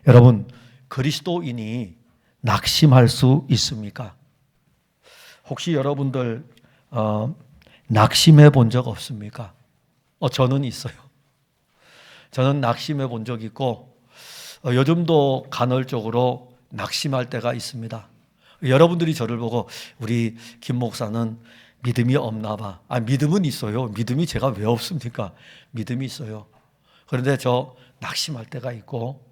여러분, 그리스도인이 낙심할 수 있습니까? 혹시 여러분들 낙심해 본 적 없습니까? 저는 있어요. 저는 낙심해 본 적 있고 요즘도 간헐적으로 낙심할 때가 있습니다. 여러분들이 저를 보고 우리 김 목사는 믿음이 없나 봐. 믿음은 있어요. 믿음이 제가 왜 없습니까? 믿음이 있어요. 그런데 저 낙심할 때가 있고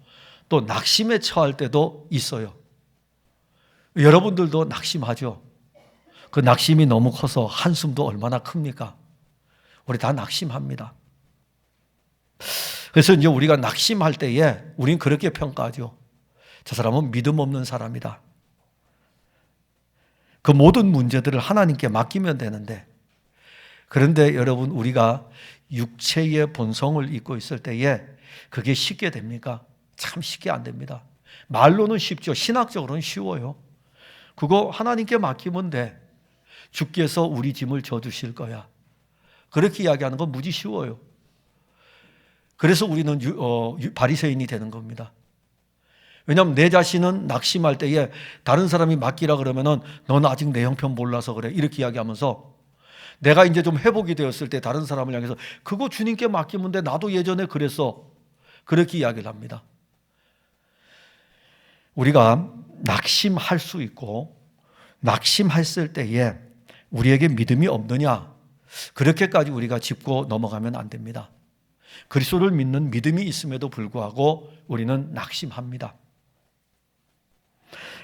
또 낙심에 처할 때도 있어요. 여러분들도 낙심하죠? 그 낙심이 너무 커서 한숨도 얼마나 큽니까? 우리 다 낙심합니다. 그래서 이제 우리가 낙심할 때에 우린 그렇게 평가하죠. 저 사람은 믿음 없는 사람이다. 그 모든 문제들을 하나님께 맡기면 되는데, 그런데 여러분, 우리가 육체의 본성을 입고 있을 때에 그게 쉽게 됩니까? 참 쉽게 안 됩니다. 말로는 쉽죠. 신학적으로는 쉬워요. 그거 하나님께 맡기면 돼. 주께서 우리 짐을 져주실 거야. 그렇게 이야기하는 건 무지 쉬워요. 그래서 우리는 바리새인이 되는 겁니다. 왜냐하면 내 자신은 낙심할 때에 다른 사람이 맡기라 그러면은 넌 아직 내 형편 몰라서 그래, 이렇게 이야기하면서, 내가 이제 좀 회복이 되었을 때 다른 사람을 향해서 그거 주님께 맡기면 돼, 나도 예전에 그랬어, 그렇게 이야기를 합니다. 우리가 낙심할 수 있고, 낙심했을 때에 우리에게 믿음이 없느냐, 그렇게까지 우리가 짚고 넘어가면 안 됩니다. 그리스도를 믿는 믿음이 있음에도 불구하고 우리는 낙심합니다.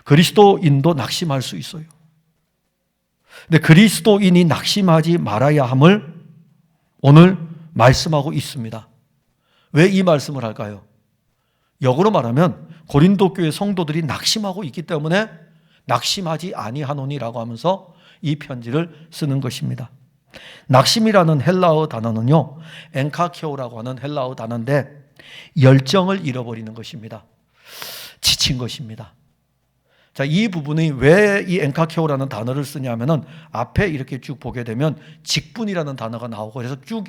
그리스도인도 낙심할 수 있어요. 근데 그리스도인이 낙심하지 말아야 함을 오늘 말씀하고 있습니다. 왜 이 말씀을 할까요? 역으로 말하면 고린도 교회 성도들이 낙심하고 있기 때문에 낙심하지 아니하노니라고 하면서 이 편지를 쓰는 것입니다. 낙심이라는 헬라어 단어는요, 엔카케오라고 하는 헬라어 단어인데 열정을 잃어버리는 것입니다. 지친 것입니다. 자, 이 부분이 왜 이 엔카케오라는 단어를 쓰냐면은 앞에 이렇게 쭉 보게 되면 직분이라는 단어가 나오고, 그래서 쭉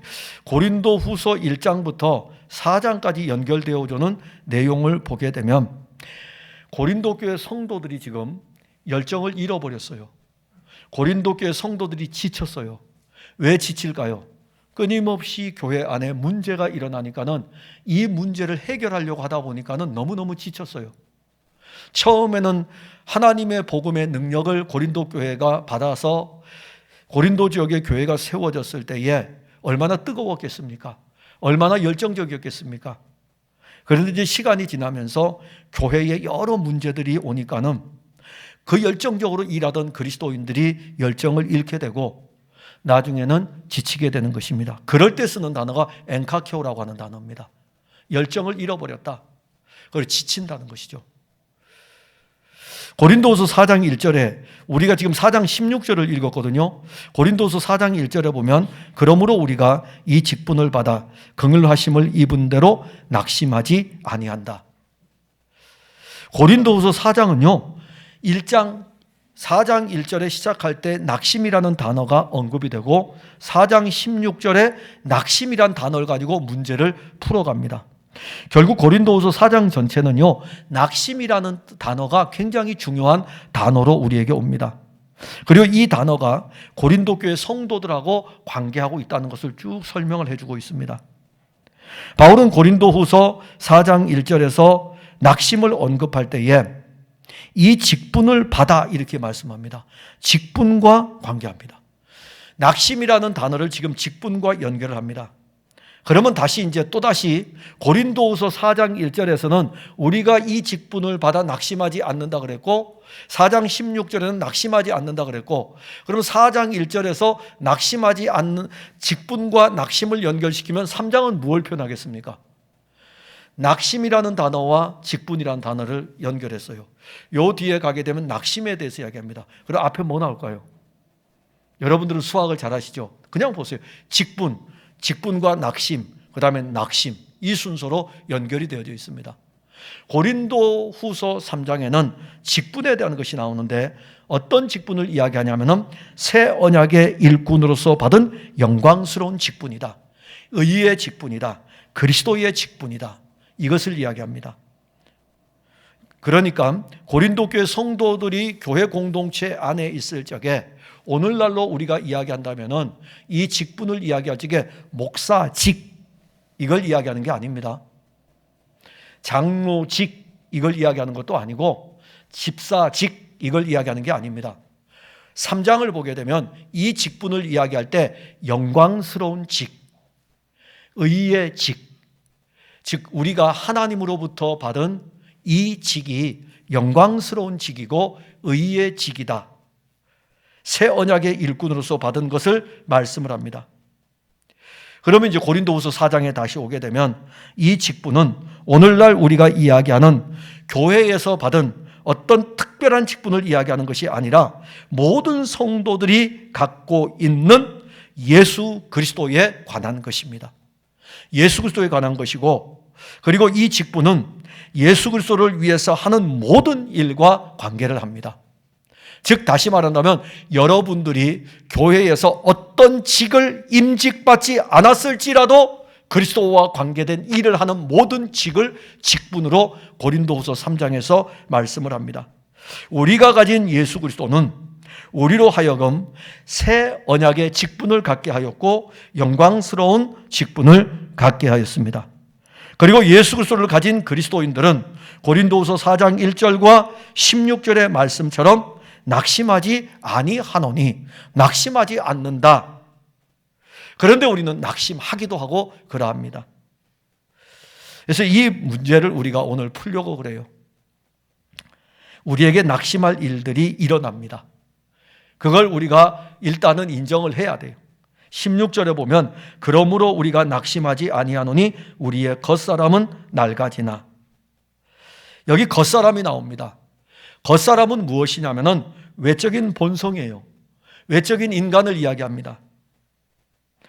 고린도 후서 1장부터 4장까지 연결되어 주는 내용을 보게 되면 고린도 교회 성도들이 지금 열정을 잃어버렸어요. 고린도 교회 성도들이 지쳤어요. 왜 지칠까요? 끊임없이 교회 안에 문제가 일어나니까는 이 문제를 해결하려고 하다 보니까는 너무너무 지쳤어요. 처음에는 하나님의 복음의 능력을 고린도 교회가 받아서 고린도 지역의 교회가 세워졌을 때에 얼마나 뜨거웠겠습니까? 얼마나 열정적이었겠습니까? 그런데 이제 시간이 지나면서 교회에 여러 문제들이 오니까는 그 열정적으로 일하던 그리스도인들이 열정을 잃게 되고 나중에는 지치게 되는 것입니다. 그럴 때 쓰는 단어가 엔카케오라고 하는 단어입니다. 열정을 잃어버렸다. 그걸 지친다는 것이죠. 고린도후서 4장 1절에 우리가 지금 4장 16절을 읽었거든요. 고린도후서 4장 1절에 보면 그러므로 우리가 이 직분을 받아 긍휼하심을 입은 대로 낙심하지 아니한다. 고린도후서 4장은요, 4장 1절에 시작할 때 낙심이라는 단어가 언급이 되고 4장 16절에 낙심이란 단어를 가지고 문제를 풀어갑니다. 결국 고린도후서 4장 전체는요, 낙심이라는 단어가 굉장히 중요한 단어로 우리에게 옵니다. 그리고 이 단어가 고린도 교회 성도들하고 관계하고 있다는 것을 쭉 설명을 해주고 있습니다. 바울은 고린도후서 4장 1절에서 낙심을 언급할 때에 이 직분을 받아 이렇게 말씀합니다. 직분과 관계합니다. 낙심이라는 단어를 지금 직분과 연결을 합니다. 그러면 다시 이제 또다시 고린도후서 4장 1절에서는 우리가 이 직분을 받아 낙심하지 않는다 그랬고 4장 16절에는 낙심하지 않는다 그랬고, 그러면 4장 1절에서 낙심하지 않는 직분과 낙심을 연결시키면 3장은 무엇을 표현하겠습니까? 낙심이라는 단어와 직분이라는 단어를 연결했어요. 요 뒤에 가게 되면 낙심에 대해서 이야기합니다. 그리고 앞에 뭐 나올까요? 여러분들은 수학을 잘 아시죠? 그냥 보세요. 직분과 낙심, 그 다음에 낙심, 이 순서로 연결이 되어져 있습니다. 고린도 후서 3장에는 직분에 대한 것이 나오는데 어떤 직분을 이야기하냐면 새 언약의 일꾼으로서 받은 영광스러운 직분이다. 의의 직분이다. 그리스도의 직분이다. 이것을 이야기합니다. 그러니까 고린도 교회 성도들이 교회 공동체 안에 있을 적에 오늘날로 우리가 이야기한다면은 이 직분을 이야기할 적에 목사직 이걸 이야기하는 게 아닙니다. 장로직 이걸 이야기하는 것도 아니고 집사직 이걸 이야기하는 게 아닙니다. 3장을 보게 되면 이 직분을 이야기할 때 영광스러운 직, 의의 직, 즉 우리가 하나님으로부터 받은 이 직이 영광스러운 직이고 의의 직이다. 새 언약의 일꾼으로서 받은 것을 말씀을 합니다. 그러면 이제 고린도후서 4장에 다시 오게 되면 이 직분은 오늘날 우리가 이야기하는 교회에서 받은 어떤 특별한 직분을 이야기하는 것이 아니라 모든 성도들이 갖고 있는 예수 그리스도에 관한 것입니다. 예수 그리스도에 관한 것이고, 그리고 이 직분은 예수 그리스도를 위해서 하는 모든 일과 관계를 합니다. 즉 다시 말한다면 여러분들이 교회에서 어떤 직을 임직받지 않았을지라도 그리스도와 관계된 일을 하는 모든 직을 직분으로 고린도후서 3장에서 말씀을 합니다. 우리가 가진 예수 그리스도는 우리로 하여금 새 언약의 직분을 갖게 하였고 영광스러운 직분을 갖게 하였습니다. 그리고 예수 그리스도를 가진 그리스도인들은 고린도후서 4장 1절과 16절의 말씀처럼 낙심하지 아니하노니, 낙심하지 않는다. 그런데 우리는 낙심하기도 하고 그러합니다. 그래서 이 문제를 우리가 오늘 풀려고 그래요. 우리에게 낙심할 일들이 일어납니다. 그걸 우리가 일단은 인정을 해야 돼요. 16절에 보면 그러므로 우리가 낙심하지 아니하노니 우리의 겉사람은 낡아지나. 여기 겉사람이 나옵니다. 겉사람은 무엇이냐면은 외적인 본성이에요. 외적인 인간을 이야기합니다.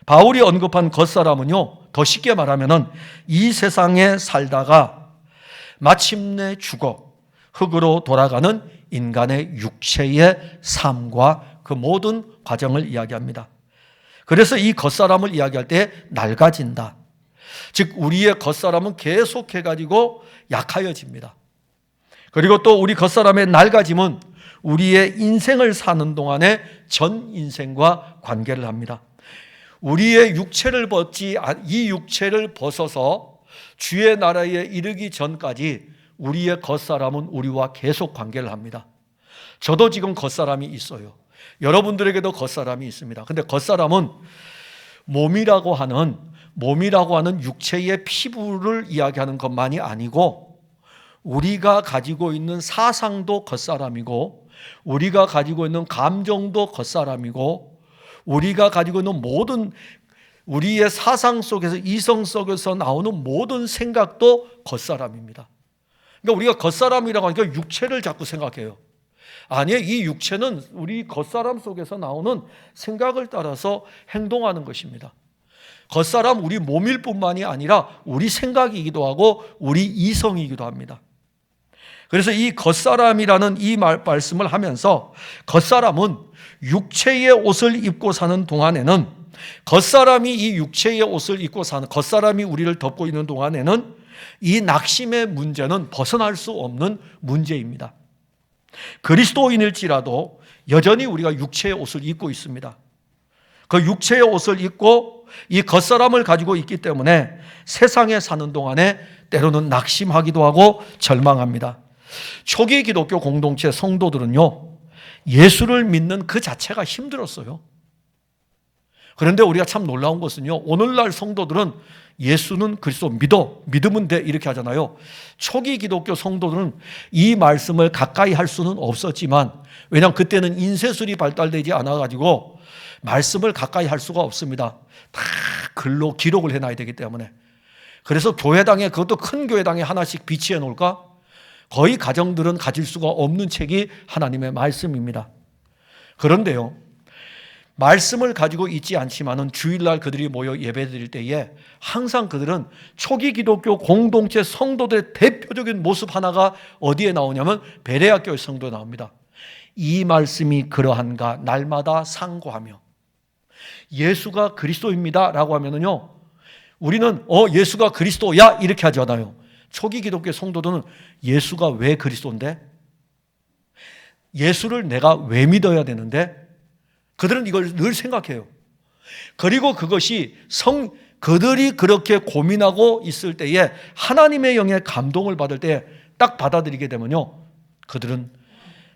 바울이 언급한 겉사람은요, 더 쉽게 말하면은 이 세상에 살다가 마침내 죽어 흙으로 돌아가는 인간의 육체의 삶과 그 모든 과정을 이야기합니다. 그래서 이 겉사람을 이야기할 때 낡아진다. 즉 우리의 겉사람은 계속해가지고 약하여집니다. 그리고 또 우리 겉사람의 낡아짐은 우리의 인생을 사는 동안에 전 인생과 관계를 합니다. 우리의 육체를 이 육체를 벗어서 주의 나라에 이르기 전까지 우리의 겉사람은 우리와 계속 관계를 합니다. 저도 지금 겉사람이 있어요. 여러분들에게도 겉사람이 있습니다. 근데 겉사람은 몸이라고 하는 육체의 피부를 이야기하는 것만이 아니고 우리가 가지고 있는 사상도 겉사람이고 우리가 가지고 있는 감정도 겉사람이고 우리가 가지고 있는 모든 우리의 사상 속에서 이성 속에서 나오는 모든 생각도 겉사람입니다. 그러니까 우리가 겉사람이라고 하니까 육체를 자꾸 생각해요. 아니에요. 이 육체는 우리 겉사람 속에서 나오는 생각을 따라서 행동하는 것입니다. 겉사람 우리 몸일 뿐만이 아니라 우리 생각이기도 하고 우리 이성이기도 합니다. 그래서 이 겉사람이라는 이 말씀을 하면서 겉사람은 육체의 옷을 입고 사는 동안에는 겉사람이 이 육체의 옷을 입고 사는 겉사람이 우리를 덮고 있는 동안에는 이 낙심의 문제는 벗어날 수 없는 문제입니다. 그리스도인일지라도 여전히 우리가 육체의 옷을 입고 있습니다. 그 육체의 옷을 입고 이 겉사람을 가지고 있기 때문에 세상에 사는 동안에 때로는 낙심하기도 하고 절망합니다. 초기 기독교 공동체 성도들은요, 예수를 믿는 그 자체가 힘들었어요. 그런데 우리가 참 놀라운 것은요, 오늘날 성도들은 예수는 그리스도 믿으면 돼 이렇게 하잖아요. 초기 기독교 성도들은 이 말씀을 가까이 할 수는 없었지만, 왜냐하면 그때는 인쇄술이 발달되지 않아가지고 말씀을 가까이 할 수가 없습니다. 다 글로 기록을 해놔야 되기 때문에. 그래서 교회당에, 그것도 큰 교회당에 하나씩 비치해 놓을까? 거의 가정들은 가질 수가 없는 책이 하나님의 말씀입니다. 그런데요, 말씀을 가지고 있지 않지만은 주일날 그들이 모여 예배드릴 때에 항상 그들은 초기 기독교 공동체 성도들의 대표적인 모습 하나가 어디에 나오냐면 베레아 교회 성도에 나옵니다. 이 말씀이 그러한가 날마다 상고하며. 예수가 그리스도입니다 라고 하면은요, 우리는 예수가 그리스도야 이렇게 하잖아요. 초기 기독교 성도들은 예수가 왜 그리스도인데? 예수를 내가 왜 믿어야 되는데? 그들은 이걸 늘 생각해요. 그리고 그것이 그들이 그렇게 고민하고 있을 때에 하나님의 영의 감동을 받을 때 딱 받아들이게 되면요, 그들은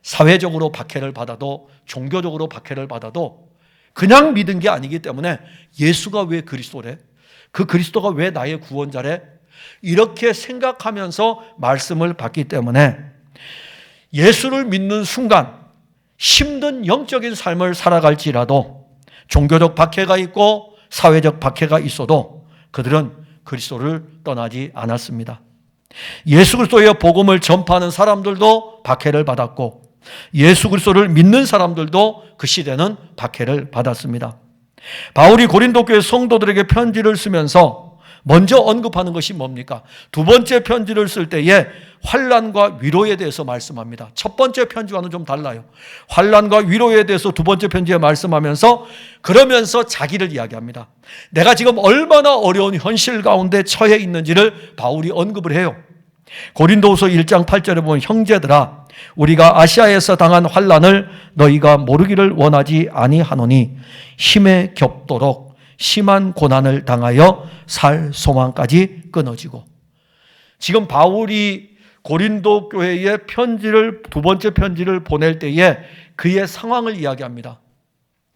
사회적으로 박해를 받아도 종교적으로 박해를 받아도 그냥 믿은 게 아니기 때문에 예수가 왜 그리스도래? 그 그리스도가 왜 나의 구원자래? 이렇게 생각하면서 말씀을 받기 때문에 예수를 믿는 순간 힘든 영적인 삶을 살아갈지라도 종교적 박해가 있고 사회적 박해가 있어도 그들은 그리스도를 떠나지 않았습니다. 예수 그리스도의 복음을 전파하는 사람들도 박해를 받았고 예수 그리스도를 믿는 사람들도 그 시대는 박해를 받았습니다. 바울이 고린도 교회 성도들에게 편지를 쓰면서 먼저 언급하는 것이 뭡니까? 두 번째 편지를 쓸 때에 환난과 위로에 대해서 말씀합니다. 첫 번째 편지와는 좀 달라요. 환난과 위로에 대해서 두 번째 편지에 말씀하면서 그러면서 자기를 이야기합니다. 내가 지금 얼마나 어려운 현실 가운데 처해 있는지를 바울이 언급을 해요. 고린도후서 1장 8절에 보면 형제들아 우리가 아시아에서 당한 환난을 너희가 모르기를 원하지 아니하노니 힘에 겹도록 심한 고난을 당하여 살 소망까지 끊어지고, 지금 바울이 고린도 교회에 두 번째 편지를 보낼 때에 그의 상황을 이야기합니다.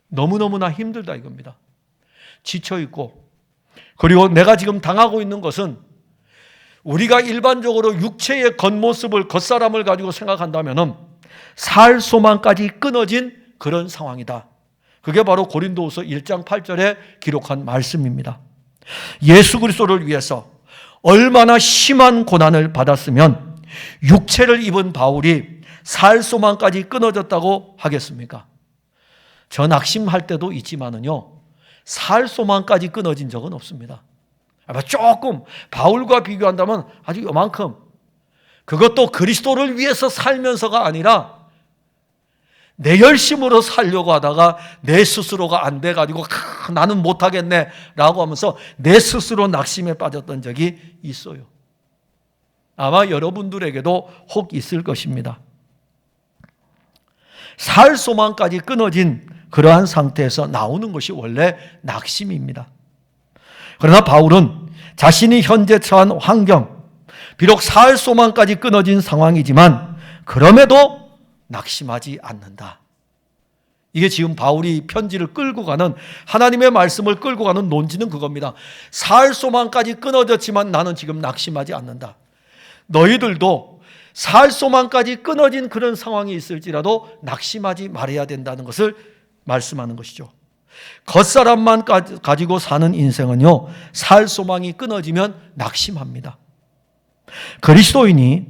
너무너무나 힘들다 이겁니다. 지쳐있고, 그리고 내가 지금 당하고 있는 것은 우리가 일반적으로 육체의 겉모습을, 겉사람을 가지고 생각한다면 살 소망까지 끊어진 그런 상황이다. 그게 바로 고린도후서 1장 8절에 기록한 말씀입니다. 예수 그리스도를 위해서 얼마나 심한 고난을 받았으면 육체를 입은 바울이 살 소망까지 끊어졌다고 하겠습니까? 저 낙심할 때도 있지만은요, 살 소망까지 끊어진 적은 없습니다. 조금 바울과 비교한다면 아주 요만큼, 그것도 그리스도를 위해서 살면서가 아니라 내 열심으로 살려고 하다가 내 스스로가 안 돼가지고 나는 못하겠네 라고 하면서 내 스스로 낙심에 빠졌던 적이 있어요. 아마 여러분들에게도 혹 있을 것입니다. 살 소망까지 끊어진 그러한 상태에서 나오는 것이 원래 낙심입니다. 그러나 바울은 자신이 현재 처한 환경, 비록 살 소망까지 끊어진 상황이지만 그럼에도 낙심하지 않는다. 이게 지금 바울이 편지를 끌고 가는, 하나님의 말씀을 끌고 가는 논지는 그겁니다. 살 소망까지 끊어졌지만 나는 지금 낙심하지 않는다. 너희들도 살 소망까지 끊어진 그런 상황이 있을지라도 낙심하지 말아야 된다는 것을 말씀하는 것이죠. 겉사람만 가지고 사는 인생은요, 살 소망이 끊어지면 낙심합니다. 그리스도인이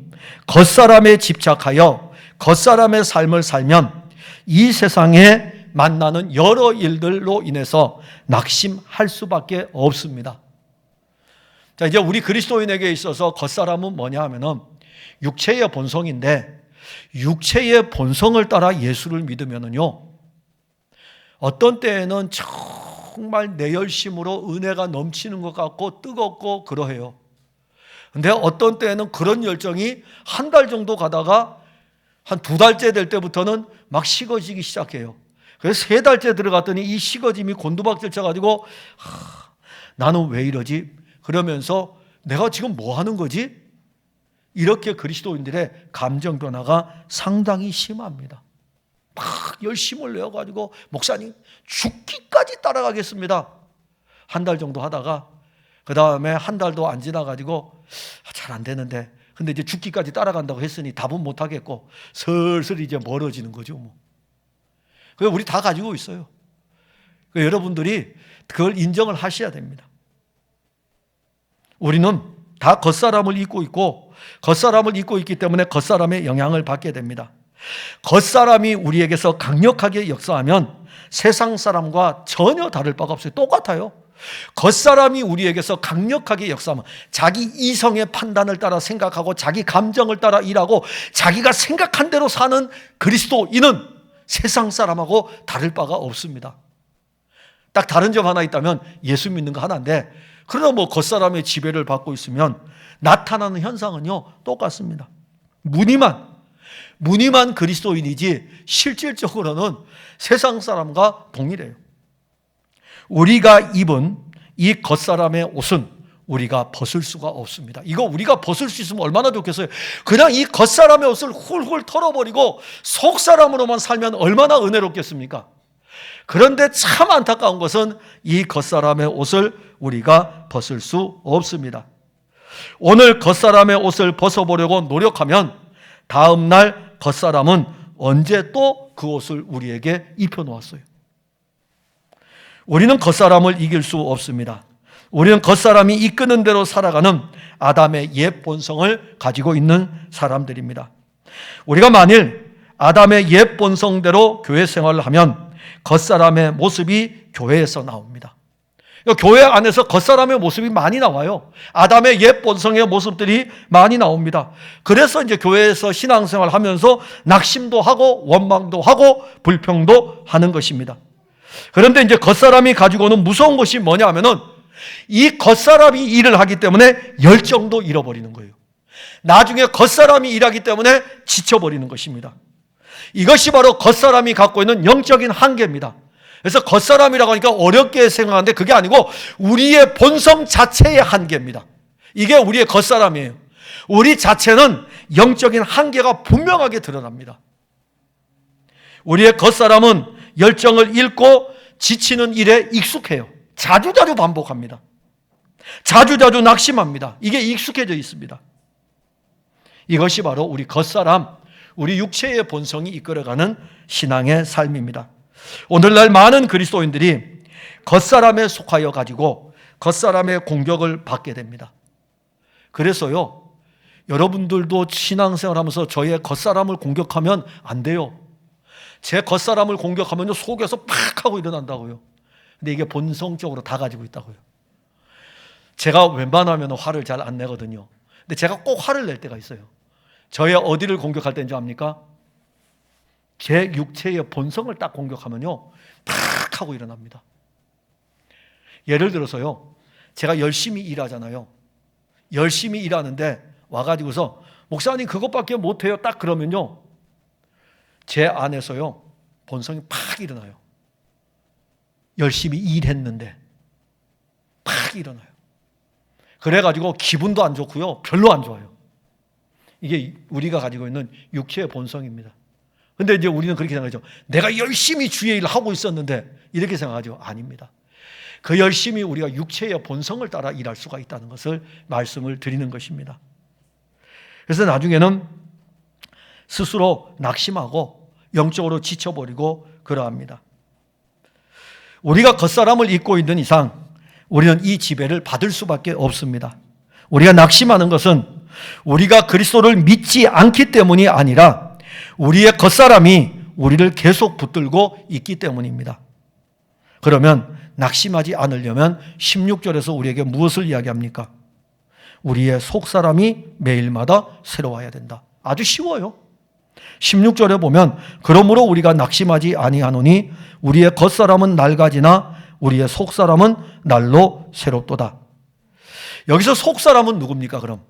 겉사람에 집착하여 겉사람의 삶을 살면 이 세상에 만나는 여러 일들로 인해서 낙심할 수밖에 없습니다. 자, 이제 우리 그리스도인에게 있어서 겉사람은 뭐냐 하면은 육체의 본성인데, 육체의 본성을 따라 예수를 믿으면은요, 어떤 때에는 정말 내 열심으로 은혜가 넘치는 것 같고 뜨겁고 그러해요. 근데 어떤 때에는 그런 열정이 한 달 정도 가다가 한 2달째 될 때부터는 막 식어지기 시작해요. 그래서 3달째 들어갔더니 이 식어짐이 곤두박질 쳐가지고 나는 왜 이러지? 그러면서 내가 지금 뭐 하는 거지? 이렇게 그리스도인들의 감정 변화가 상당히 심합니다. 막 열심을 내어가지고 목사님 죽기까지 따라가겠습니다. 한 달 정도 하다가 그 다음에 한 달도 안 지나가지고 잘 안 되는데, 근데 이제 죽기까지 따라간다고 했으니 답은 못 하겠고 슬슬 이제 멀어지는 거죠. 뭐. 그걸 우리 다 가지고 있어요. 여러분들이 그걸 인정을 하셔야 됩니다. 우리는 다 겉사람을 입고 있고, 겉사람을 입고 있기 때문에 겉사람의 영향을 받게 됩니다. 겉사람이 우리에게서 강력하게 역사하면 세상 사람과 전혀 다를 바가 없어요. 똑같아요. 겉사람이 우리에게서 강력하게 역사하면 자기 이성의 판단을 따라 생각하고 자기 감정을 따라 일하고 자기가 생각한 대로 사는 그리스도인은 세상 사람하고 다를 바가 없습니다. 딱 다른 점 하나 있다면 예수 믿는 거 하나인데, 그러나 뭐 겉사람의 지배를 받고 있으면 나타나는 현상은요 똑같습니다. 무늬만 그리스도인이지 실질적으로는 세상 사람과 동일해요. 우리가 입은 이 겉사람의 옷은 우리가 벗을 수가 없습니다. 이거 우리가 벗을 수 있으면 얼마나 좋겠어요. 그냥 이 겉사람의 옷을 훌훌 털어버리고 속사람으로만 살면 얼마나 은혜롭겠습니까? 그런데 참 안타까운 것은 이 겉사람의 옷을 우리가 벗을 수 없습니다. 오늘 겉사람의 옷을 벗어보려고 노력하면 다음 날 겉사람은 언제 또 그 옷을 우리에게 입혀놓았어요. 우리는 겉사람을 이길 수 없습니다. 우리는 겉사람이 이끄는 대로 살아가는 아담의 옛 본성을 가지고 있는 사람들입니다. 우리가 만일 아담의 옛 본성대로 교회 생활을 하면 겉사람의 모습이 교회에서 나옵니다. 교회 안에서 겉사람의 모습이 많이 나와요. 아담의 옛 본성의 모습들이 많이 나옵니다. 그래서 이제 교회에서 신앙생활 하면서 낙심도 하고 원망도 하고 불평도 하는 것입니다. 그런데 이제 겉사람이 가지고 오는 무서운 것이 뭐냐 하면은 이 겉사람이 일을 하기 때문에 열정도 잃어버리는 거예요. 나중에 겉사람이 일하기 때문에 지쳐버리는 것입니다. 이것이 바로 겉사람이 갖고 있는 영적인 한계입니다. 그래서 겉사람이라고 하니까 어렵게 생각하는데 그게 아니고 우리의 본성 자체의 한계입니다. 이게 우리의 겉사람이에요. 우리 자체는 영적인 한계가 분명하게 드러납니다. 우리의 겉사람은 열정을 잃고 지치는 일에 익숙해요. 자주자주 반복합니다. 자주자주 낙심합니다. 이게 익숙해져 있습니다. 이것이 바로 우리 겉사람, 우리 육체의 본성이 이끌어가는 신앙의 삶입니다. 오늘날 많은 그리스도인들이 겉사람에 속하여 가지고 겉사람의 공격을 받게 됩니다. 그래서요, 여러분들도 신앙생활하면서 저의 겉사람을 공격하면 안 돼요. 제 겉사람을 공격하면요 속에서 팍 하고 일어난다고요. 근데 이게 본성적으로 다 가지고 있다고요. 제가 웬만하면 화를 잘 안 내거든요. 근데 제가 꼭 화를 낼 때가 있어요. 저의 어디를 공격할 때인지 압니까? 제 육체의 본성을 딱 공격하면요 팍 하고 일어납니다. 예를 들어서요, 제가 열심히 일하잖아요. 열심히 일하는데 와가지고서 목사님 그것밖에 못해요 딱 그러면요 제 안에서요 본성이 팍 일어나요. 열심히 일했는데 팍 일어나요. 그래가지고 기분도 안 좋고요 별로 안 좋아요. 이게 우리가 가지고 있는 육체의 본성입니다. 근데 이제 우리는 그렇게 생각하죠. 내가 열심히 주의 일을 하고 있었는데 이렇게 생각하죠. 아닙니다. 그 열심히 우리가 육체의 본성을 따라 일할 수가 있다는 것을 말씀을 드리는 것입니다. 그래서 나중에는 스스로 낙심하고 영적으로 지쳐버리고 그러합니다. 우리가 겉사람을 입고 있는 이상 우리는 이 지배를 받을 수밖에 없습니다. 우리가 낙심하는 것은 우리가 그리스도를 믿지 않기 때문이 아니라 우리의 겉사람이 우리를 계속 붙들고 있기 때문입니다. 그러면 낙심하지 않으려면 16절에서 우리에게 무엇을 이야기합니까? 우리의 속사람이 매일마다 새로워야 된다. 아주 쉬워요. 16절에 보면 그러므로 우리가 낙심하지 아니하노니 우리의 겉사람은 낡아지나 우리의 속사람은 날로 새롭도다. 여기서 속사람은 누굽니까 그럼?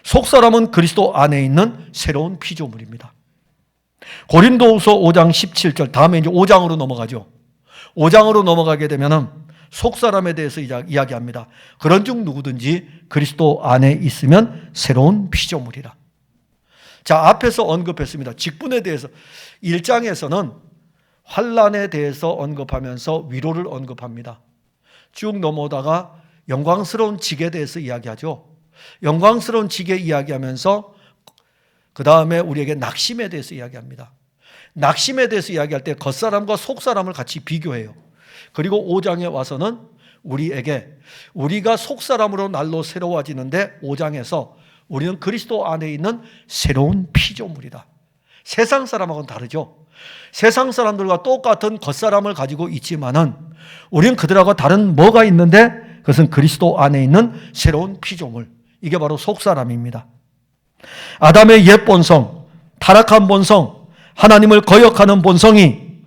속사람은 그리스도 안에 있는 새로운 피조물입니다. 고린도후서 5장 17절, 다음에 이제 5장으로 넘어가죠. 5장으로 넘어가게 되면은 속사람에 대해서 이야기합니다. 그런즉 누구든지 그리스도 안에 있으면 새로운 피조물이라. 자, 앞에서 언급했습니다. 직분에 대해서 1장에서는 환난에 대해서 언급하면서 위로를 언급합니다. 쭉 넘어오다가 영광스러운 직에 대해서 이야기하죠. 영광스러운 직에 이야기하면서 그 다음에 우리에게 낙심에 대해서 이야기합니다. 낙심에 대해서 이야기할 때 겉사람과 속사람을 같이 비교해요. 그리고 5장에 와서는 우리에게 우리가 속사람으로 날로 새로워지는데 5장에서 우리는 그리스도 안에 있는 새로운 피조물이다. 세상 사람하고는 다르죠. 세상 사람들과 똑같은 겉사람을 가지고 있지만은 우리는 그들하고 다른 뭐가 있는데 그것은 그리스도 안에 있는 새로운 피조물. 이게 바로 속사람입니다. 아담의 옛 본성, 타락한 본성, 하나님을 거역하는 본성이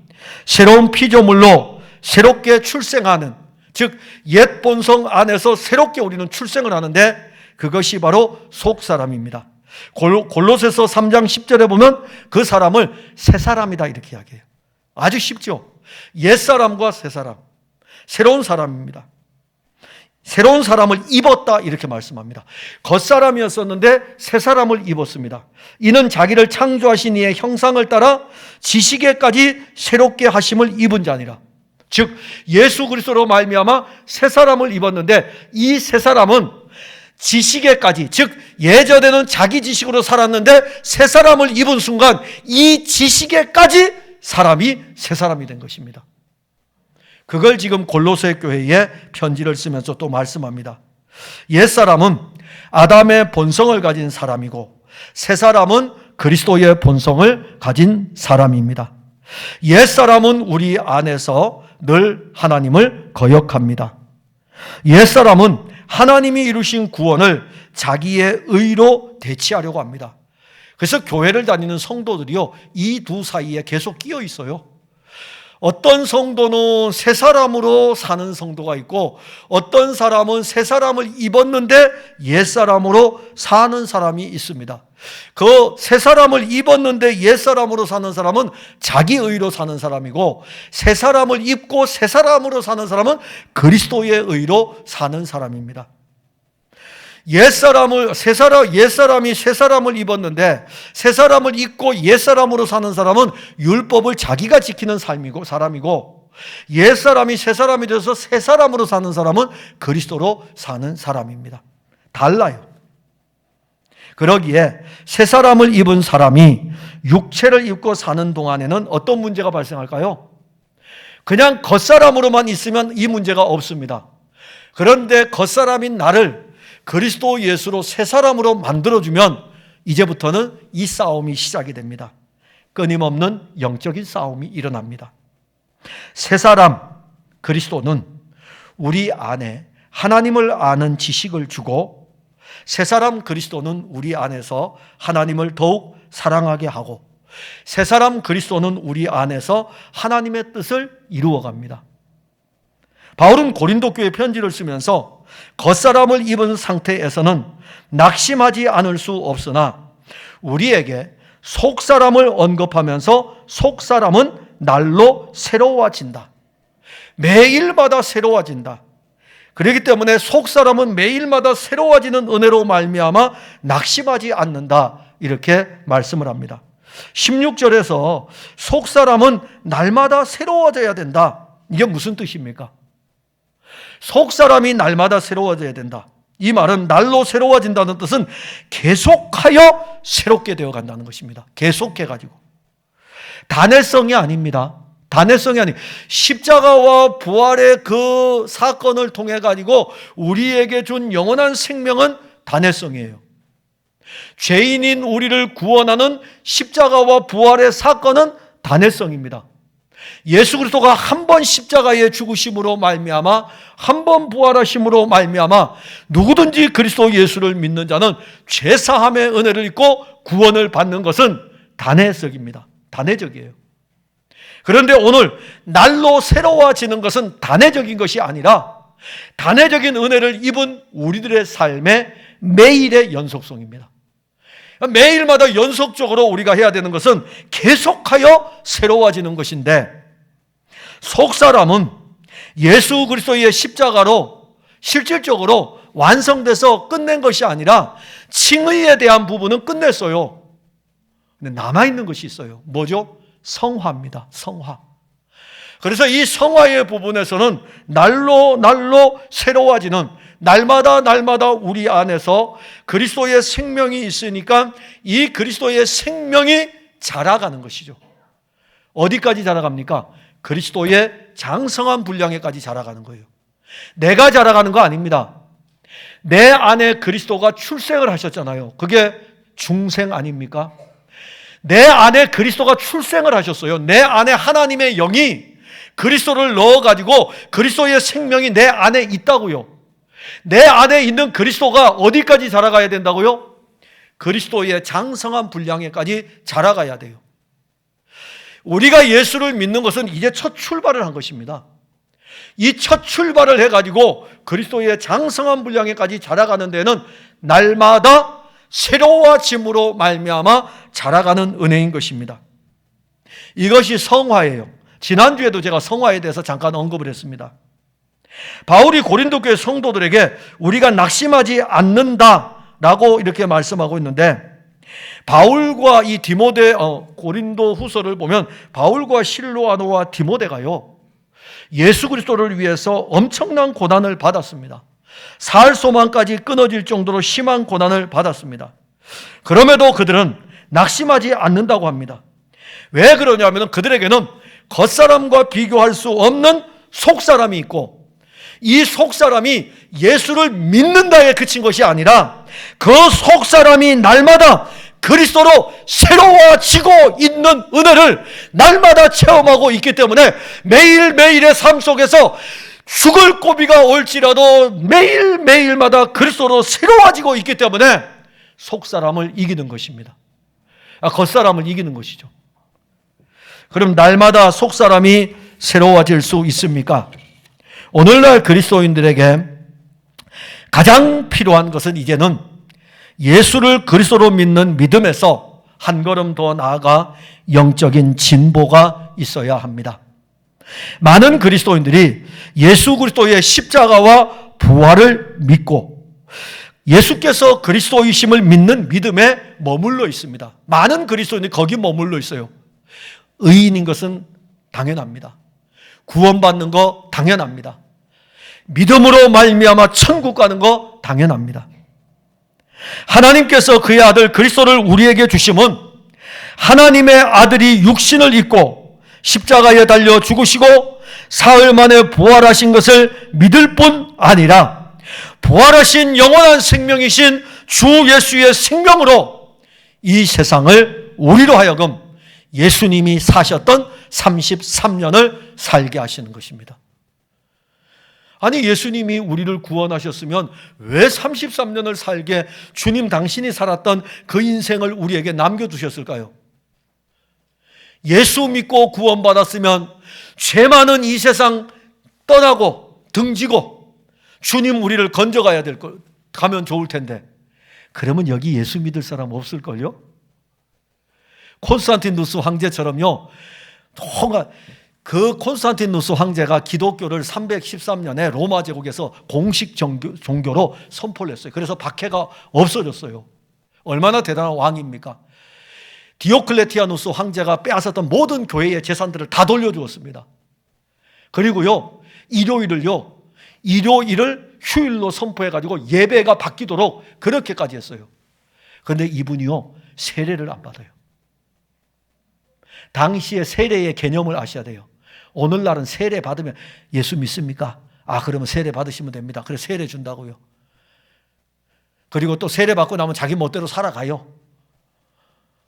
새로운 피조물로 새롭게 출생하는, 즉 옛 본성 안에서 새롭게 우리는 출생을 하는데 그것이 바로 속사람입니다. 골로새서 3장 10절에 보면 그 사람을 새 사람이다 이렇게 이야기해요. 아주 쉽죠. 옛사람과 새사람, 새로운 사람입니다. 새로운 사람을 입었다 이렇게 말씀합니다. 겉사람이었었는데 새 사람을 입었습니다. 이는 자기를 창조하신 이의 형상을 따라 지식에까지 새롭게 하심을 입은 자니라. 즉 예수 그리스도로 말미암아 새 사람을 입었는데 이 새 사람은 지식에까지, 즉 예전에는 자기 지식으로 살았는데 새 사람을 입은 순간 이 지식에까지 사람이 새 사람이 된 것입니다. 그걸 지금 골로새 교회에 편지를 쓰면서 또 말씀합니다. 옛사람은 아담의 본성을 가진 사람이고 새 사람은 그리스도의 본성을 가진 사람입니다. 옛사람은 우리 안에서 늘 하나님을 거역합니다. 옛사람은 하나님이 이루신 구원을 자기의 의로 대체하려고 합니다. 그래서 교회를 다니는 성도들이요, 이 두 사이에 계속 끼어 있어요. 어떤 성도는 새 사람으로 사는 성도가 있고 어떤 사람은 새 사람을 입었는데 옛 사람으로 사는 사람이 있습니다. 그 새 사람을 입었는데 옛 사람으로 사는 사람은 자기 의로 사는 사람이고 새 사람을 입고 새 사람으로 사는 사람은 그리스도의 의로 사는 사람입니다. 옛사람이 새 사람을 입었는데 새 사람을 입고 옛사람으로 사는 사람은 율법을 자기가 지키는 사람이고 옛사람이 새 사람이 되어서 새 사람으로 사는 사람은 그리스도로 사는 사람입니다. 달라요. 그러기에 새 사람을 입은 사람이 육체를 입고 사는 동안에는 어떤 문제가 발생할까요? 그냥 겉사람으로만 있으면 이 문제가 없습니다. 그런데 겉사람인 나를 그리스도 예수로 새 사람으로 만들어주면 이제부터는 이 싸움이 시작이 됩니다. 끊임없는 영적인 싸움이 일어납니다. 새 사람 그리스도는 우리 안에 하나님을 아는 지식을 주고 새 사람 그리스도는 우리 안에서 하나님을 더욱 사랑하게 하고 새 사람 그리스도는 우리 안에서 하나님의 뜻을 이루어갑니다. 바울은 고린도 교회 편지를 쓰면서 겉사람을 입은 상태에서는 낙심하지 않을 수 없으나 우리에게 속사람을 언급하면서 속사람은 날로 새로워진다. 매일마다 새로워진다. 그렇기 때문에 속사람은 매일마다 새로워지는 은혜로 말미암아 낙심하지 않는다. 이렇게 말씀을 합니다. 16절에서 속사람은 날마다 새로워져야 된다. 이게 무슨 뜻입니까? 속사람이 날마다 새로워져야 된다. 이 말은 날로 새로워진다는 뜻은 계속하여 새롭게 되어 간다는 것입니다. 계속해가지고. 단회성이 아닙니다. 단회성이 아니, 십자가와 부활의 그 사건을 통해 가지고 우리에게 준 영원한 생명은 단회성이에요. 죄인인 우리를 구원하는 십자가와 부활의 사건은 단회성입니다. 예수 그리스도가 한 번 십자가에 죽으심으로 말미암아 한 번 부활하심으로 말미암아 누구든지 그리스도 예수를 믿는 자는 죄사함의 은혜를 입고 구원을 받는 것은 단회적입니다. 단회적이에요. 그런데 오늘 날로 새로워지는 것은 단회적인 것이 아니라 단회적인 은혜를 입은 우리들의 삶의 매일의 연속성입니다. 매일마다 연속적으로 우리가 해야 되는 것은 계속하여 새로워지는 것인데 속사람은 예수 그리스도의 십자가로 실질적으로 완성돼서 끝낸 것이 아니라 칭의에 대한 부분은 끝냈어요. 근데 남아있는 것이 있어요. 뭐죠? 성화입니다. 성화. 그래서 이 성화의 부분에서는 날로 새로워지는 날마다 우리 안에서 그리스도의 생명이 있으니까 이 그리스도의 생명이 자라가는 것이죠. 어디까지 자라갑니까? 그리스도의 장성한 분량에까지 자라가는 거예요. 내가 자라가는 거 아닙니다. 내 안에 그리스도가 출생을 하셨잖아요. 그게 중생 아닙니까? 내 안에 그리스도가 출생을 하셨어요. 내 안에 하나님의 영이 그리스도를 넣어가지고 그리스도의 생명이 내 안에 있다고요. 내 안에 있는 그리스도가 어디까지 자라가야 된다고요? 그리스도의 장성한 분량에까지 자라가야 돼요. 우리가 예수를 믿는 것은 이제 첫 출발을 한 것입니다. 이 첫 출발을 해가지고 그리스도의 장성한 분량에까지 자라가는 데는 날마다 새로워짐으로 말미암아 자라가는 은혜인 것입니다. 이것이 성화예요. 지난주에도 제가 성화에 대해서 잠깐 언급을 했습니다. 바울이 고린도 교회 성도들에게 우리가 낙심하지 않는다라고 이렇게 말씀하고 있는데, 바울과 이 고린도 후서를 보면 바울과 실로아노와 디모데가요, 예수 그리스도를 위해서 엄청난 고난을 받았습니다. 살 소망까지 끊어질 정도로 심한 고난을 받았습니다. 그럼에도 그들은 낙심하지 않는다고 합니다. 왜 그러냐면 그들에게는 겉사람과 비교할 수 없는 속사람이 있고, 이 속사람이 예수를 믿는다에 그친 것이 아니라 그 속사람이 날마다 그리스도로 새로워지고 있는 은혜를 날마다 체험하고 있기 때문에 매일매일의 삶 속에서 죽을 고비가 올지라도 매일매일마다 그리스도로 새로워지고 있기 때문에 속사람을 이기는 것입니다. 겉사람을 이기는 것이죠. 그럼 날마다 속사람이 새로워질 수 있습니까? 오늘날 그리스도인들에게 가장 필요한 것은 이제는 예수를 그리스도로 믿는 믿음에서 한 걸음 더 나아가 영적인 진보가 있어야 합니다. 많은 그리스도인들이 예수 그리스도의 십자가와 부활을 믿고 예수께서 그리스도이심을 믿는 믿음에 머물러 있습니다. 많은 그리스도인들이 거기 머물러 있어요. 의인인 것은 당연합니다. 구원받는 거 당연합니다. 믿음으로 말미암아 천국 가는 거 당연합니다. 하나님께서 그의 아들 그리스도를 우리에게 주심은 하나님의 아들이 육신을 입고 십자가에 달려 죽으시고 사흘 만에 부활하신 것을 믿을 뿐 아니라 부활하신 영원한 생명이신 주 예수의 생명으로 이 세상을 우리로 하여금 예수님이 사셨던 33년을 살게 하시는 것입니다. 아니, 예수님이 우리를 구원하셨으면 왜 33년을 살게 주님 당신이 살았던 그 인생을 우리에게 남겨두셨을까요? 예수 믿고 구원받았으면 죄 많은 이 세상 떠나고 등지고 주님 우리를 건져가야 될 걸, 가면 좋을 텐데, 그러면 여기 예수 믿을 사람 없을걸요? 콘스탄티누스 황제처럼요, 그 콘스탄티누스 황제가 기독교를 313년에 로마 제국에서 공식 종교로 선포를 했어요. 그래서 박해가 없어졌어요. 얼마나 대단한 왕입니까? 디오클레티아누스 황제가 빼앗았던 모든 교회의 재산들을 다 돌려주었습니다. 그리고요, 일요일을 휴일로 선포해가지고 예배가 바뀌도록 그렇게까지 했어요. 그런데 이분이요, 세례를 안 받아요. 당시의 세례의 개념을 아셔야 돼요. 오늘날은 세례 받으면 예수 믿습니까? 그러면 세례 받으시면 됩니다. 그래서 세례 준다고요. 그리고 또 세례 받고 나면 자기 멋대로 살아가요.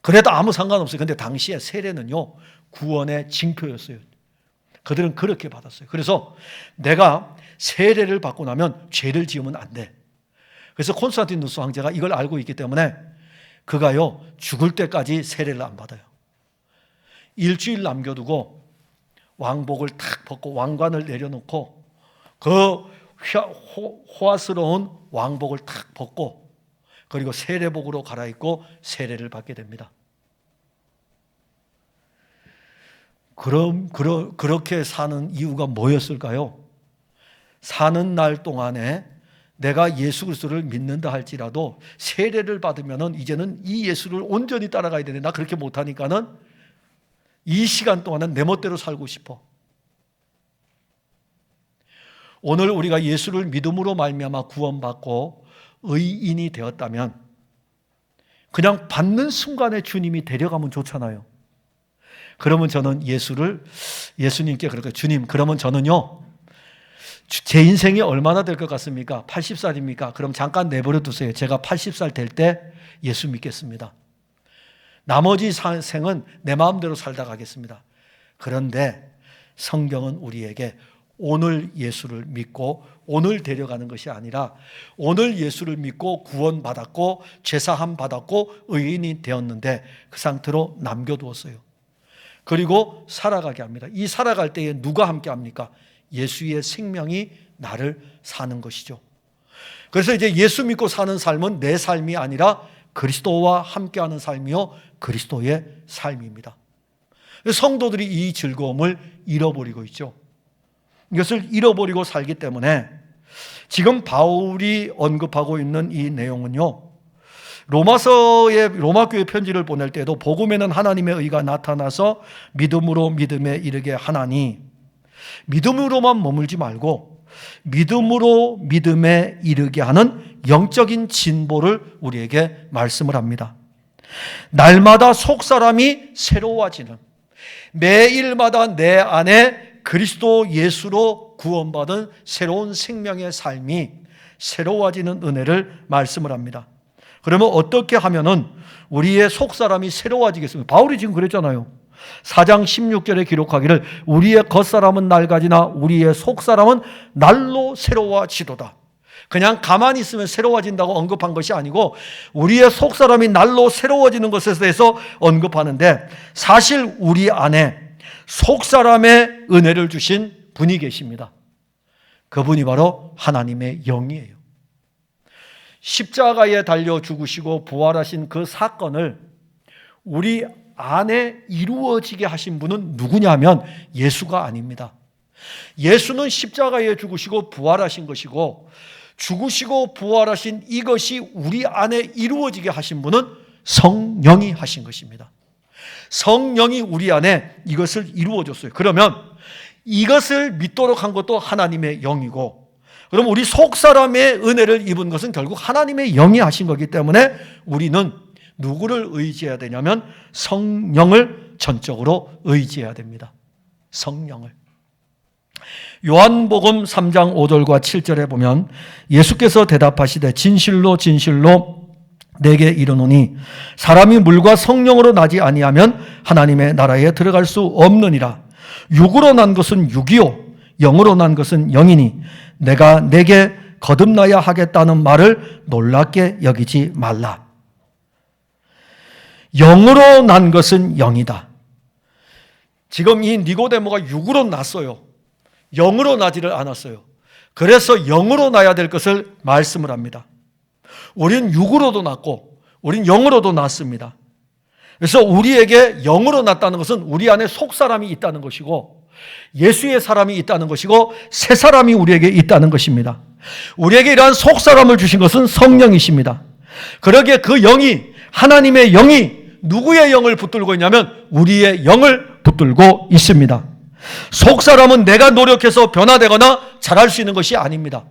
그래도 아무 상관없어요. 근데 당시에 세례는요, 구원의 징표였어요. 그들은 그렇게 받았어요. 그래서 내가 세례를 받고 나면 죄를 지으면 안 돼. 그래서 콘스탄티누스 황제가 이걸 알고 있기 때문에 그가요, 죽을 때까지 세례를 안 받아요. 일주일 남겨두고 왕복을 탁 벗고 왕관을 내려놓고 그 호화스러운 왕복을 탁 벗고 그리고 세례복으로 갈아입고 세례를 받게 됩니다. 그렇게 사는 이유가 뭐였을까요? 사는 날 동안에 내가 예수 그리스도를 믿는다 할지라도 세례를 받으면은 이제는 이 예수를 온전히 따라가야 되는데 나 그렇게 못하니까는 이 시간 동안은 내 멋대로 살고 싶어. 오늘 우리가 예수를 믿음으로 말미암아 구원받고 의인이 되었다면 그냥 받는 순간에 주님이 데려가면 좋잖아요. 그러면 저는 예수님께 그럴까요? 주님, 그러면 저는요, 제 인생이 얼마나 될 것 같습니까? 80살입니까? 그럼 잠깐 내버려 두세요. 제가 80살 될 때 예수 믿겠습니다. 나머지 생은 내 마음대로 살다 가겠습니다. 그런데 성경은 우리에게 오늘 예수를 믿고 오늘 데려가는 것이 아니라 오늘 예수를 믿고 구원받았고 죄사함 받았고 의인이 되었는데 그 상태로 남겨두었어요. 그리고 살아가게 합니다. 이 살아갈 때에 누가 함께 합니까? 예수의 생명이 나를 사는 것이죠. 그래서 이제 예수 믿고 사는 삶은 내 삶이 아니라 그리스도와 함께하는 삶이요, 그리스도의 삶입니다. 성도들이 이 즐거움을 잃어버리고 있죠. 이것을 잃어버리고 살기 때문에 지금 바울이 언급하고 있는 이 내용은요, 로마 교회 편지를 보낼 때도 복음에는 하나님의 의가 나타나서 믿음으로 믿음에 이르게 하나니, 믿음으로만 머물지 말고 믿음으로 믿음에 이르게 하는 영적인 진보를 우리에게 말씀을 합니다. 날마다 속사람이 새로워지는, 매일마다 내 안에 그리스도 예수로 구원받은 새로운 생명의 삶이 새로워지는 은혜를 말씀을 합니다. 그러면 어떻게 하면은 우리의 속사람이 새로워지겠습니까? 바울이 지금 그랬잖아요. 4장 16절에 기록하기를 우리의 겉사람은 낡아지나 우리의 속사람은 날로 새로워지도다. 그냥 가만히 있으면 새로워진다고 언급한 것이 아니고 우리의 속사람이 날로 새로워지는 것에 대해서 언급하는데, 사실 우리 안에 속사람의 은혜를 주신 분이 계십니다. 그분이 바로 하나님의 영이에요. 십자가에 달려 죽으시고 부활하신 그 사건을 우리 안에 이루어지게 하신 분은 누구냐면 예수가 아닙니다. 예수는 십자가에 죽으시고 부활하신 것이고, 죽으시고 부활하신 이것이 우리 안에 이루어지게 하신 분은 성령이 하신 것입니다. 성령이 우리 안에 이것을 이루어줬어요. 그러면 이것을 믿도록 한 것도 하나님의 영이고, 그럼 우리 속사람의 은혜를 입은 것은 결국 하나님의 영이 하신 거기 때문에 우리는 누구를 의지해야 되냐면 성령을 전적으로 의지해야 됩니다. 성령을. 요한복음 3장 5절과 7절에 보면 예수께서 대답하시되 진실로 진실로 내게 이르노니 사람이 물과 성령으로 나지 아니하면 하나님의 나라에 들어갈 수 없느니라. 육으로 난 것은 육이요 영으로 난 것은 영이니 내가 내게 거듭나야 하겠다는 말을 놀랍게 여기지 말라. 영으로 난 것은 영이다. 지금 이 니고데모가 육으로 났어요. 영으로 나지를 않았어요. 그래서 영으로 나야 될 것을 말씀을 합니다. 우리는 육으로도 났고 우리는 영으로도 났습니다. 그래서 우리에게 영으로 났다는 것은 우리 안에 속사람이 있다는 것이고 예수의 사람이 있다는 것이고 새 사람이 우리에게 있다는 것입니다. 우리에게 이러한 속사람을 주신 것은 성령이십니다. 그러기에 그 영이, 하나님의 영이 누구의 영을 붙들고 있냐면 우리의 영을 붙들고 있습니다. 속사람은 내가 노력해서 변화되거나 잘할 수 있는 것이 아닙니다.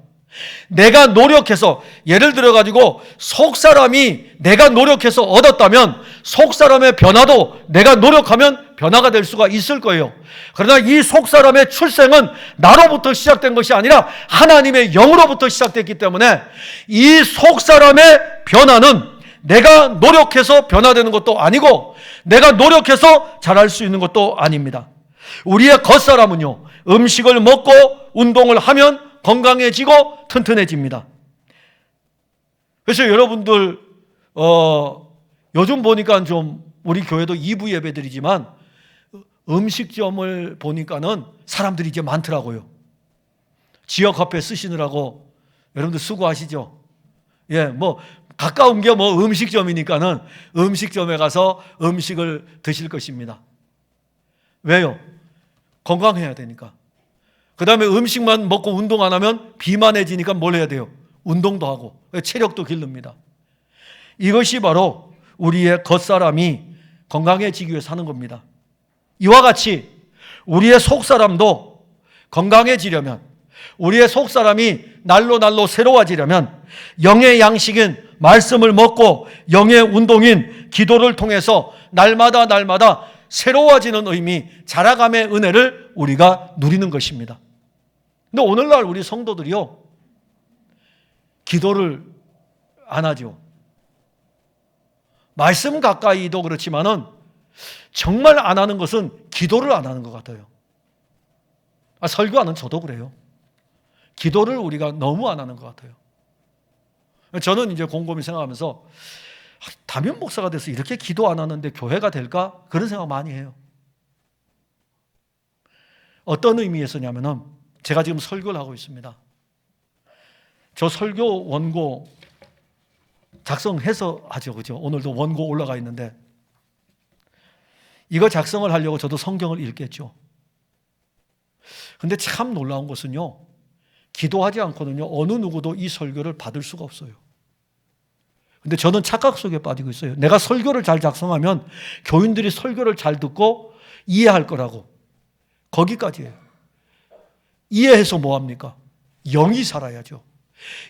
내가 노력해서, 예를 들어 가지고 속사람이 내가 노력해서 얻었다면 속사람의 변화도 내가 노력하면 변화가 될 수가 있을 거예요. 그러나 이 속사람의 출생은 나로부터 시작된 것이 아니라 하나님의 영으로부터 시작됐기 때문에 이 속사람의 변화는 내가 노력해서 변화되는 것도 아니고 내가 노력해서 잘할 수 있는 것도 아닙니다. 우리의 겉사람은요, 음식을 먹고 운동을 하면 건강해지고 튼튼해집니다. 그래서 여러분들 요즘 보니까 좀 우리 교회도 2부 예배드리지만 음식점을 보니까는 사람들이 이제 많더라고요. 지역화폐 쓰시느라고 여러분들 수고하시죠. 예, 뭐 가까운 게 뭐 음식점이니까는 음식점에 가서 음식을 드실 것입니다. 왜요? 건강해야 되니까. 그 다음에 음식만 먹고 운동 안 하면 비만해지니까 뭘 해야 돼요? 운동도 하고 체력도 기릅니다. 이것이 바로 우리의 겉사람이 건강해지기 위해 사는 겁니다. 이와 같이 우리의 속사람도 건강해지려면, 우리의 속사람이 날로 날로 새로워지려면 영의 양식인 말씀을 먹고 영의 운동인 기도를 통해서 날마다 새로워지는 의미, 자라감의 은혜를 우리가 누리는 것입니다. 근데 오늘날 우리 성도들이요, 기도를 안 하죠. 말씀 가까이도 그렇지만은 정말 안 하는 것은 기도를 안 하는 것 같아요. 설교하는 저도 그래요. 기도를 우리가 너무 안 하는 것 같아요. 저는 이제 곰곰이 생각하면서 담임 목사가 돼서 이렇게 기도 안 하는데 교회가 될까? 그런 생각 많이 해요. 어떤 의미에서냐면은 제가 지금 설교를 하고 있습니다. 저 설교 원고 작성해서 하죠, 그죠? 오늘도 원고 올라가 있는데 이거 작성을 하려고 저도 성경을 읽겠죠. 근데 참 놀라운 것은요, 기도하지 않고는요 어느 누구도 이 설교를 받을 수가 없어요. 근데 저는 착각 속에 빠지고 있어요. 내가 설교를 잘 작성하면 교인들이 설교를 잘 듣고 이해할 거라고. 거기까지예요. 이해해서 뭐합니까? 영이 살아야죠.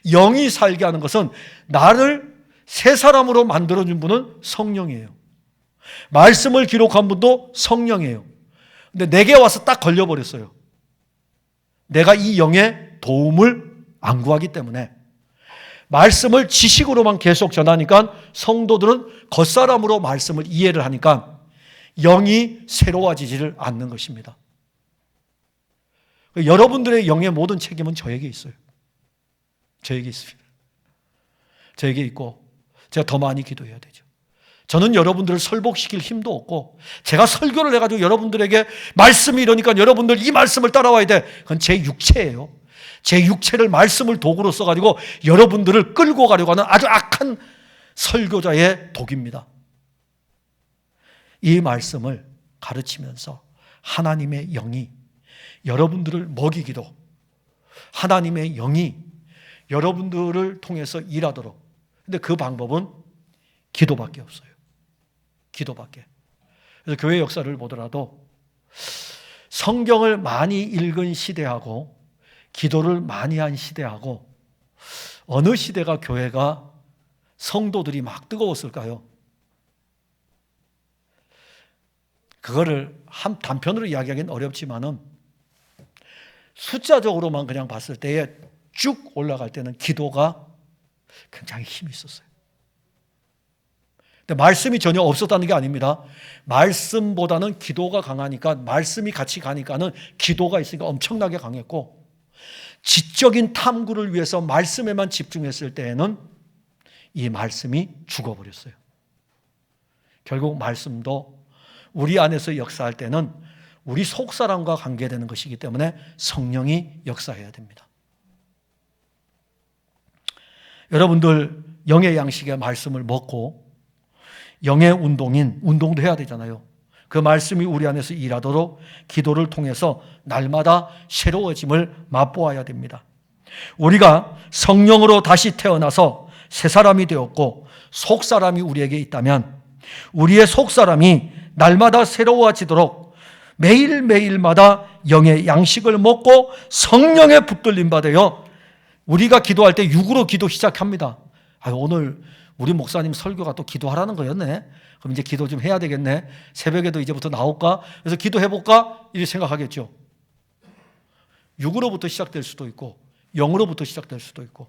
영이 살게 하는 것은 나를 새 사람으로 만들어준 분은 성령이에요. 말씀을 기록한 분도 성령이에요. 근데 내게 와서 딱 걸려버렸어요. 내가 이 영의 도움을 안 구하기 때문에 말씀을 지식으로만 계속 전하니까 성도들은 겉사람으로 말씀을 이해를 하니까 영이 새로워지지를 않는 것입니다. 여러분들의 영의 모든 책임은 저에게 있어요. 저에게 있습니다. 저에게 있고 제가 더 많이 기도해야 되죠. 저는 여러분들을 설복시킬 힘도 없고 제가 설교를 해가지고 여러분들에게 말씀이 이러니까 여러분들 이 말씀을 따라와야 돼. 그건 제 육체예요. 제 육체를 말씀을 도구로 써가지고 여러분들을 끌고 가려고 하는 아주 악한 설교자의 독입니다. 이 말씀을 가르치면서 하나님의 영이 여러분들을 먹이기도, 하나님의 영이 여러분들을 통해서 일하도록. 근데 그 방법은 기도밖에 없어요. 기도밖에. 그래서 교회 역사를 보더라도 성경을 많이 읽은 시대하고 기도를 많이 한 시대하고 어느 시대가 교회가 성도들이 막 뜨거웠을까요? 그거를 한 단편으로 이야기하기는 어렵지만은 숫자적으로만 그냥 봤을 때에 쭉 올라갈 때는 기도가 굉장히 힘이 있었어요. 근데 말씀이 전혀 없었다는 게 아닙니다. 말씀보다는 기도가 강하니까, 말씀이 같이 가니까는 기도가 있으니까 엄청나게 강했고, 지적인 탐구를 위해서 말씀에만 집중했을 때에는 이 말씀이 죽어버렸어요. 결국 말씀도 우리 안에서 역사할 때는 우리 속사람과 관계되는 것이기 때문에 성령이 역사해야 됩니다. 여러분들 영의 양식의 말씀을 먹고 영의 운동도 해야 되잖아요. 그 말씀이 우리 안에서 일하도록 기도를 통해서 날마다 새로워짐을 맛보아야 됩니다. 우리가 성령으로 다시 태어나서 새 사람이 되었고 속사람이 우리에게 있다면 우리의 속사람이 날마다 새로워지도록 매일매일마다 영의 양식을 먹고 성령의 붙들림 받아요. 우리가 기도할 때 육으로 기도 시작합니다. 오늘 우리 목사님 설교가 또 기도하라는 거였네. 그럼 이제 기도 좀 해야 되겠네. 새벽에도 이제부터 나올까? 그래서 기도해볼까? 이렇게 생각하겠죠. 육으로부터 시작될 수도 있고 영으로부터 시작될 수도 있고,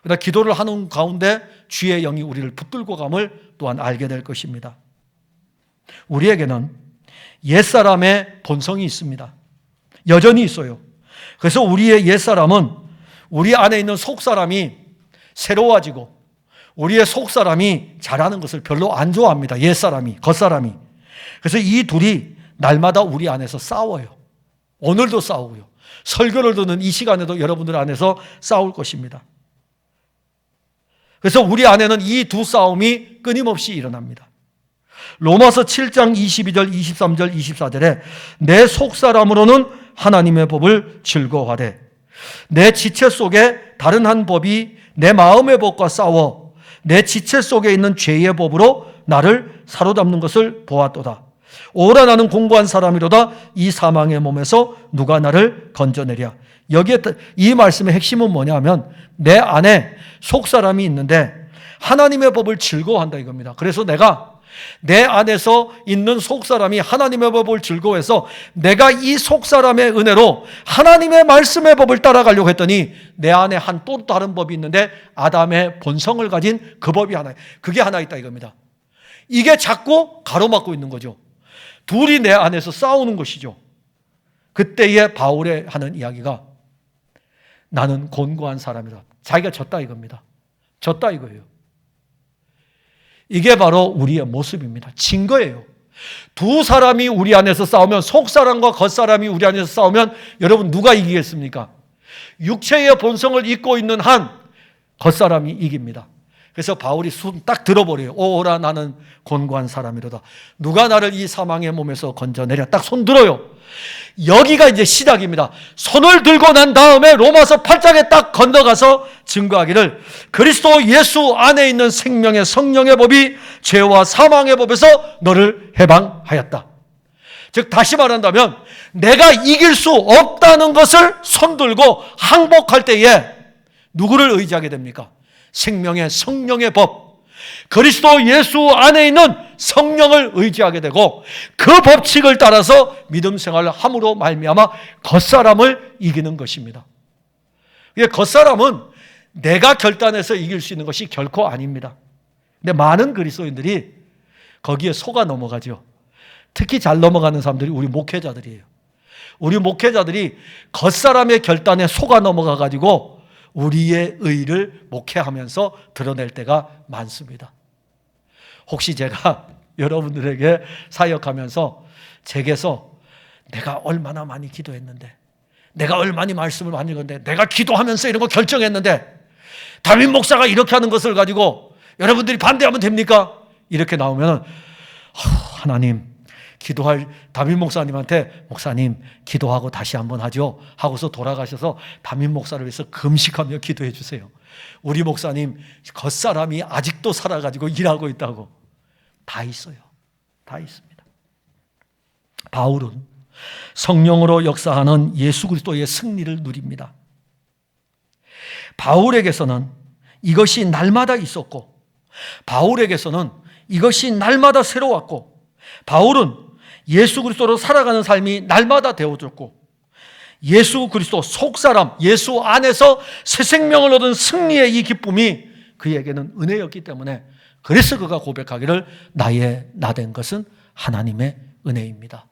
그러나 기도를 하는 가운데 주의 영이 우리를 붙들고 감을 또한 알게 될 것입니다. 우리에게는 옛사람의 본성이 있습니다. 여전히 있어요. 그래서 우리의 옛사람은 우리 안에 있는 속사람이 새로워지고 우리의 속사람이 잘하는 것을 별로 안 좋아합니다. 옛사람이, 겉사람이. 그래서 이 둘이 날마다 우리 안에서 싸워요. 오늘도 싸우고요. 설교를 듣는 이 시간에도 여러분들 안에서 싸울 것입니다. 그래서 우리 안에는 이 두 싸움이 끊임없이 일어납니다. 로마서 7장 22절, 23절, 24절에 내 속사람으로는 하나님의 법을 즐거워하되 내 지체 속에 다른 한 법이 내 마음의 법과 싸워 내 지체 속에 있는 죄의 법으로 나를 사로잡는 것을 보았도다. 오라 나는 공고한 사람이로다. 이 사망의 몸에서 누가 나를 건져내랴. 여기에 이 말씀의 핵심은 뭐냐면 내 안에 속사람이 있는데 하나님의 법을 즐거워한다 이겁니다. 그래서 내가 내 안에서 있는 속사람이 하나님의 법을 즐거워해서 내가 이 속사람의 은혜로 하나님의 말씀의 법을 따라가려고 했더니 내 안에 또 다른 법이 있는데 아담의 본성을 가진 그 법이 하나, 그게 하나 있다 이겁니다. 이게 자꾸 가로막고 있는 거죠. 둘이 내 안에서 싸우는 것이죠. 그때에 바울의 하는 이야기가 나는 곤고한 사람이다. 자기가 졌다 이겁니다. 졌다 이거예요. 이게 바로 우리의 모습입니다. 진 거예요. 두 사람이 우리 안에서 싸우면, 속사람과 겉사람이 우리 안에서 싸우면 여러분 누가 이기겠습니까? 육체의 본성을 입고 있는 한 겉사람이 이깁니다. 그래서 바울이 손 딱 들어버려요. 오라 나는 곤고한 사람이로다. 누가 나를 이 사망의 몸에서 건져내랴. 딱 손 들어요. 여기가 이제 시작입니다. 손을 들고 난 다음에 로마서 8장에 딱 건너가서 증거하기를 그리스도 예수 안에 있는 생명의 성령의 법이 죄와 사망의 법에서 너를 해방하였다. 즉 다시 말한다면 내가 이길 수 없다는 것을 손들고 항복할 때에 누구를 의지하게 됩니까? 생명의 성령의 법, 그리스도 예수 안에 있는 성령을 의지하게 되고 그 법칙을 따라서 믿음 생활을 함으로 말미암아 겉사람을 이기는 것입니다. 겉사람은 내가 결단해서 이길 수 있는 것이 결코 아닙니다. 근데 많은 그리스도인들이 거기에 속아 넘어가죠. 특히 잘 넘어가는 사람들이 우리 목회자들이에요. 우리 목회자들이 겉사람의 결단에 속아 넘어가 가지고 우리의 의를 목회하면서 드러낼 때가 많습니다. 혹시 제가 여러분들에게 사역하면서 제게서 내가 얼마나 많이 기도했는데, 내가 얼마나 말씀을 많이 읽었는데, 내가 기도하면서 이런 거 결정했는데 담임 목사가 이렇게 하는 것을 가지고 여러분들이 반대하면 됩니까? 이렇게 나오면 하나님, 기도할 담임 목사님한테 목사님 기도하고 다시 한번 하죠 하고서 돌아가셔서 담임 목사를 위해서 금식하며 기도해 주세요. 우리 목사님 겉사람이 아직도 살아가지고 일하고 있다고. 다 있어요. 다 있습니다. 바울은 성령으로 역사하는 예수 그리스도의 승리를 누립니다. 바울에게서는 이것이 날마다 있었고, 바울에게서는 이것이 날마다 새로웠고, 바울은 예수 그리스도로 살아가는 삶이 날마다 되어졌고, 예수 그리스도 속사람, 예수 안에서 새 생명을 얻은 승리의 이 기쁨이 그에게는 은혜였기 때문에, 그래서 그가 고백하기를 나의 나된 것은 하나님의 은혜입니다.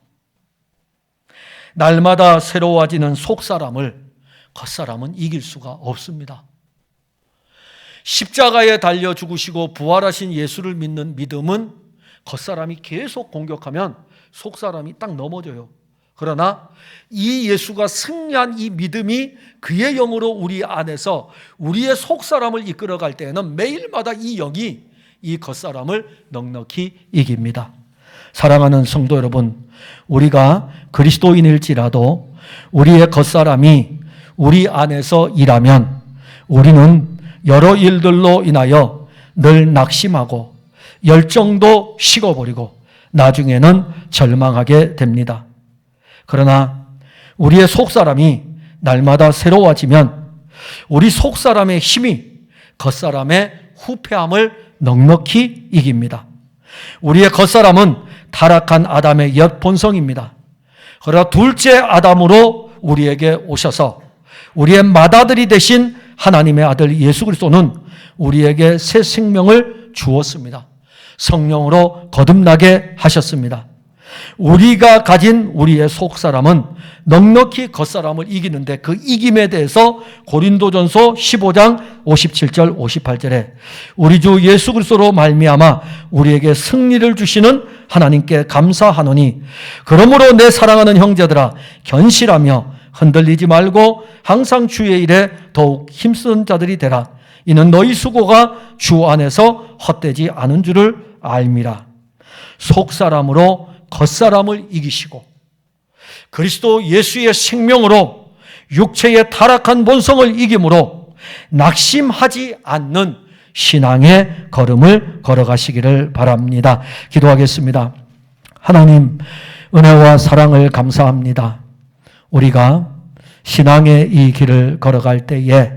날마다 새로워지는 속사람을 겉사람은 이길 수가 없습니다. 십자가에 달려 죽으시고 부활하신 예수를 믿는 믿음은 겉사람이 계속 공격하면 속사람이 딱 넘어져요. 그러나 이 예수가 승리한 이 믿음이 그의 영으로 우리 안에서 우리의 속사람을 이끌어갈 때에는 매일마다 이 영이 이 겉사람을 넉넉히 이깁니다. 사랑하는 성도 여러분, 우리가 그리스도인일지라도 우리의 겉사람이 우리 안에서 일하면 우리는 여러 일들로 인하여 늘 낙심하고 열정도 식어버리고 나중에는 절망하게 됩니다. 그러나 우리의 속사람이 날마다 새로워지면 우리 속사람의 힘이 겉사람의 후패함을 넉넉히 이깁니다. 우리의 겉사람은 타락한 아담의 옛 본성입니다. 그러나 둘째 아담으로 우리에게 오셔서 우리의 맏아들이 되신 하나님의 아들 예수 그리스도는 우리에게 새 생명을 주었습니다. 성령으로 거듭나게 하셨습니다. 우리가 가진 우리의 속사람은 넉넉히 겉사람을 이기는데 그 이김에 대해서 고린도전서 15장 57절 58절에 우리 주 예수 그리스도로 말미암아 우리에게 승리를 주시는 하나님께 감사하노니 그러므로 내 사랑하는 형제들아 견실하며 흔들리지 말고 항상 주의 일에 더욱 힘쓰는 자들이 되라. 이는 너희 수고가 주 안에서 헛되지 않은 줄을 알미라. 속사람으로 겉사람을 이기시고 그리스도 예수의 생명으로 육체의 타락한 본성을 이김으로 낙심하지 않는 신앙의 걸음을 걸어가시기를 바랍니다. 기도하겠습니다. 하나님, 은혜와 사랑을 감사합니다. 우리가 신앙의 이 길을 걸어갈 때에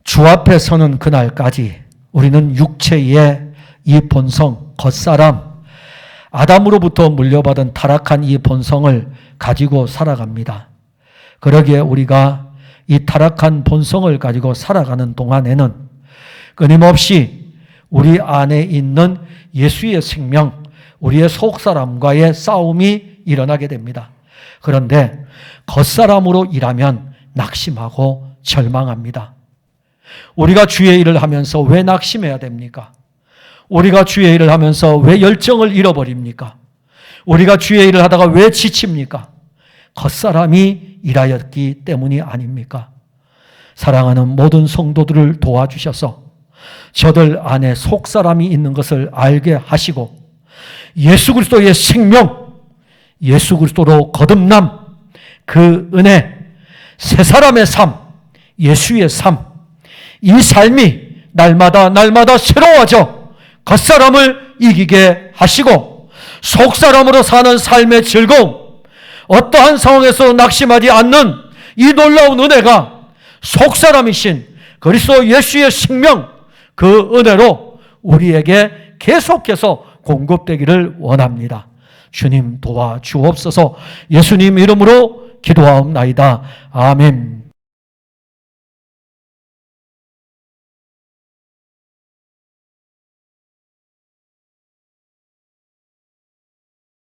주 앞에 서는 그날까지 우리는 육체의 이 본성, 겉사람, 아담으로부터 물려받은 타락한 이 본성을 가지고 살아갑니다. 그러기에 우리가 이 타락한 본성을 가지고 살아가는 동안에는 끊임없이 우리 안에 있는 예수의 생명, 우리의 속사람과의 싸움이 일어나게 됩니다. 그런데 겉사람으로 일하면 낙심하고 절망합니다. 우리가 주의 일을 하면서 왜 낙심해야 됩니까? 우리가 주의 일을 하면서 왜 열정을 잃어버립니까? 우리가 주의 일을 하다가 왜 지칩니까? 겉사람이 일하였기 때문이 아닙니까? 사랑하는 모든 성도들을 도와주셔서 저들 안에 속사람이 있는 것을 알게 하시고 예수 그리스도의 생명, 예수 그리스도로 거듭남, 그 은혜, 새 사람의 삶, 예수의 삶, 이 삶이 날마다 새로워져 겉사람을 이기게 하시고 속사람으로 사는 삶의 즐거움, 어떠한 상황에서 낙심하지 않는 이 놀라운 은혜가 속사람이신 그리스도 예수의 생명, 그 은혜로 우리에게 계속해서 공급되기를 원합니다. 주님 도와주옵소서. 예수님 이름으로 기도하옵나이다. 아멘.